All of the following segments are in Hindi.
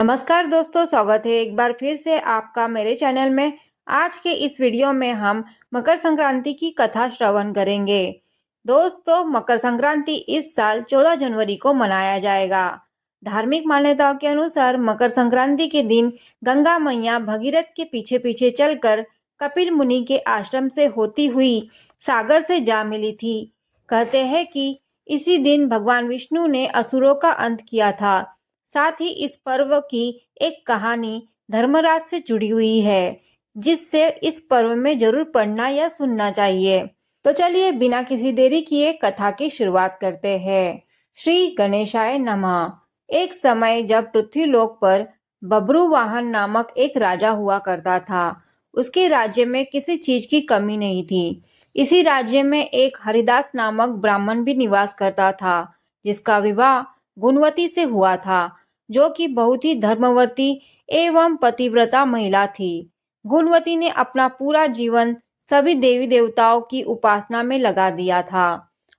नमस्कार दोस्तों, स्वागत है एक बार फिर से आपका मेरे चैनल में। आज के इस वीडियो में हम मकर संक्रांति की कथा श्रवण करेंगे। दोस्तों, मकर संक्रांति इस साल 14 जनवरी को मनाया जाएगा। धार्मिक मान्यताओं के अनुसार मकर संक्रांति के दिन गंगा मैया भगीरथ के पीछे पीछे चलकर कपिल मुनि के आश्रम से होती हुई सागर से जा मिली थी। कहते हैं कि इसी दिन भगवान विष्णु ने असुरों का अंत किया था। साथ ही इस पर्व की एक कहानी धर्मराज से जुड़ी हुई है, जिससे इस पर्व में जरूर पढ़ना या सुनना चाहिए। तो चलिए बिना किसी देरी किए कथा की शुरुआत करते हैं। श्री गणेशाय नमः। एक समय जब पृथ्वीलोक पर बब्रुवाहन नामक एक राजा हुआ करता था। उसके राज्य में किसी चीज की कमी नहीं थी। इसी राज्य में एक हरिदास नामक ब्राह्मण भी निवास करता था, जिसका विवाह गुणवती से हुआ था, जो कि बहुत ही धर्मवती एवं पतिव्रता महिला थी। गुणवती ने अपना पूरा जीवन सभी देवी देवताओं की उपासना में लगा दिया था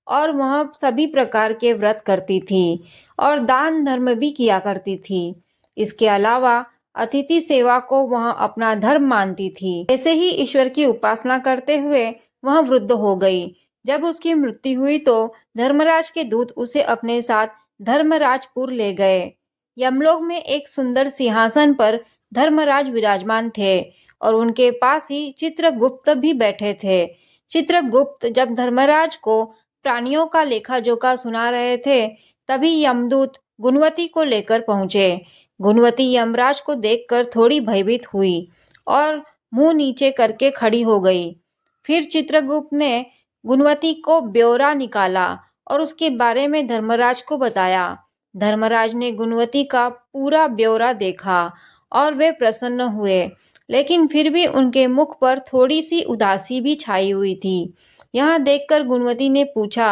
और वह सभी प्रकार के व्रत करती थी और दान धर्म भी किया करती थी। इसके अलावा अतिथि सेवा को वह अपना धर्म मानती थी। ऐसे ही ईश्वर की उपासना करते हुए वह वृद्ध हो गई। जब उसकी मृत्यु हुई तो धर्मराज के दूत उसे अपने साथ धर्मराजपुर ले गए। यमलोक में एक सुंदर सिंहासन पर धर्मराज विराजमान थे और उनके पास ही चित्रगुप्त भी बैठे थे। चित्रगुप्त जब धर्मराज को प्राणियों का लेखा जोखा सुना रहे थे, तभी यमदूत गुणवती को लेकर पहुंचे। गुणवती यमराज को देखकर थोड़ी भयभीत हुई और मुंह नीचे करके खड़ी हो गई। फिर चित्रगुप्त ने गुणवती को ब्यौरा निकाला और उसके बारे में धर्मराज को बताया। धर्मराज ने गुणवती का पूरा ब्यौरा देखा और वे प्रसन्न हुए, लेकिन फिर भी उनके मुख पर थोड़ी सी उदासी भी छाई हुई थी। यह देखकर गुणवती ने पूछा,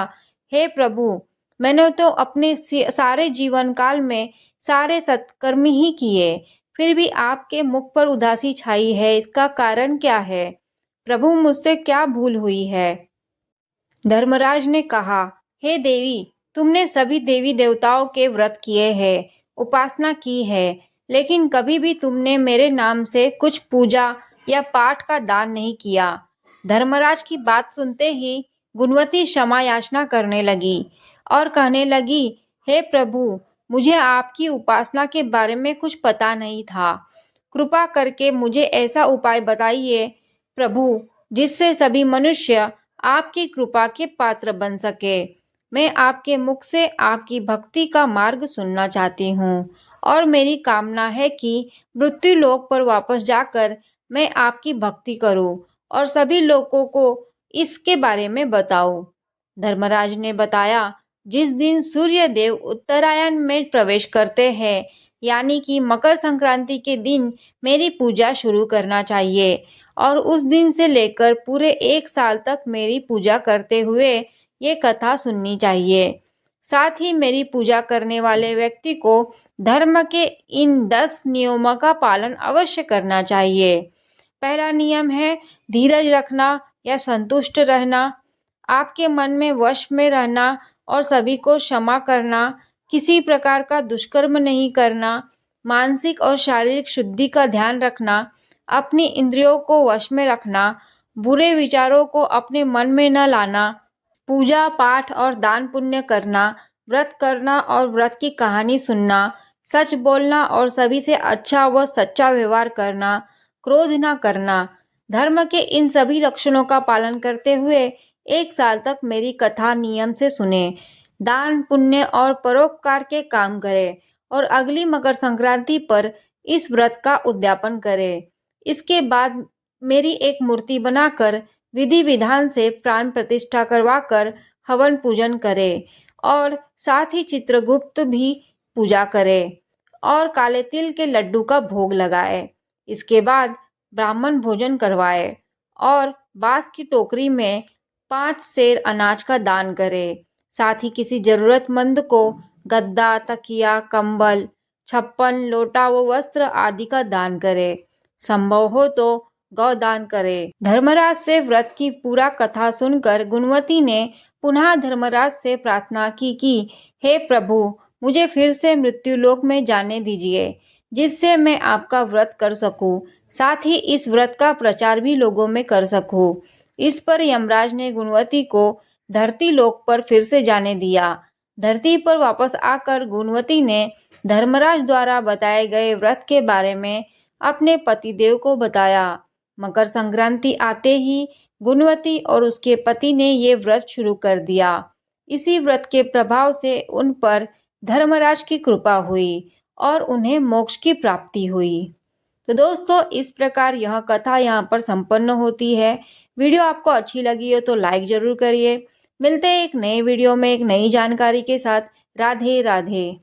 हे प्रभु, मैंने तो अपने सारे जीवन काल में सारे सत्कर्म ही किए, फिर भी आपके मुख पर उदासी छाई है, इसका कारण क्या है? प्रभु, मुझसे क्या भूल हुई है? धर्मराज ने कहा, हे देवी, तुमने सभी देवी देवताओं के व्रत किए हैं, उपासना की है, लेकिन कभी भी तुमने मेरे नाम से कुछ पूजा या पाठ का दान नहीं किया। धर्मराज की बात सुनते ही गुणवती क्षमा याचना करने लगी और कहने लगी, हे प्रभु, मुझे आपकी उपासना के बारे में कुछ पता नहीं था। कृपा करके मुझे ऐसा उपाय बताइए प्रभु, जिससे सभी मनुष्य आपकी कृपा के पात्र बन सके। मैं आपके मुख से आपकी भक्ति का मार्ग सुनना चाहती हूँ और मेरी कामना है कि मृत्यु लोक पर वापस जाकर मैं आपकी भक्ति करूँ और सभी लोगों को इसके बारे में बताऊँ। धर्मराज ने बताया, जिस दिन सूर्य देव उत्तरायण में प्रवेश करते हैं, यानी कि मकर संक्रांति के दिन मेरी पूजा शुरू करना चाहिए और उस दिन से लेकर पूरे एक साल तक मेरी पूजा करते हुए ये कथा सुननी चाहिए। साथ ही मेरी पूजा करने वाले व्यक्ति को धर्म के इन 10 नियमों का पालन अवश्य करना चाहिए। पहला नियम है धीरज रखना या संतुष्ट रहना, आपके मन में वश में रहना और सभी को क्षमा करना, किसी प्रकार का दुष्कर्म नहीं करना, मानसिक और शारीरिक शुद्धि का ध्यान रखना, अपनी इंद्रियों को वश में रखना, बुरे विचारों को अपने मन में न लाना, पूजा पाठ और दान पुण्य करना, व्रत करना और व्रत की कहानी सुनना, सच बोलना और सभी से अच्छा व सच्चा व्यवहार करना, क्रोध न करना। धर्म के इन सभी लक्षणों का पालन करते हुए एक साल तक मेरी कथा नियम से सुने, दान पुण्य और परोपकार के काम करें और अगली मकर संक्रांति पर इस व्रत का उद्यापन करें। इसके बाद मेरी एक मूर्ति बनाकर विधि विधान से प्राण प्रतिष्ठा करवाकर हवन पूजन करे और साथ ही चित्रगुप्त भी पूजा करे और काले तिल के लड्डू का भोग लगाए। इसके बाद ब्राह्मण भोजन करवाए और बांस की टोकरी में 5 सेर अनाज का दान करे। साथ ही किसी जरूरतमंद को गद्दा, तकिया, कंबल, छप्पन, लोटा व वस्त्र आदि का दान करे। संभव हो तो गौदान करे। धर्मराज से व्रत की पूरा कथा सुनकर गुणवती ने पुनः धर्मराज से प्रार्थना की कि हे प्रभु, मुझे फिर से मृत्युलोक में जाने दीजिए। जिससे मैं आपका व्रत कर सकूं, साथ ही इस व्रत का प्रचार भी लोगों में कर सकूं। इस पर यमराज ने गुणवती को धरती लोक पर फिर से जाने दिया। धरती पर वापस आकर गुणवती ने धर्मराज द्वारा बताए गए व्रत के बारे में अपने पतिदेव को बताया। मकर संक्रांति आते ही गुणवती और उसके पति ने ये व्रत शुरू कर दिया। इसी व्रत के प्रभाव से उन पर धर्मराज की कृपा हुई और उन्हें मोक्ष की प्राप्ति हुई। तो दोस्तों, इस प्रकार यह कथा यहाँ पर संपन्न होती है। वीडियो आपको अच्छी लगी हो तो लाइक जरूर करिए। मिलते हैं एक नए वीडियो में एक नई जानकारी के साथ। राधे राधे।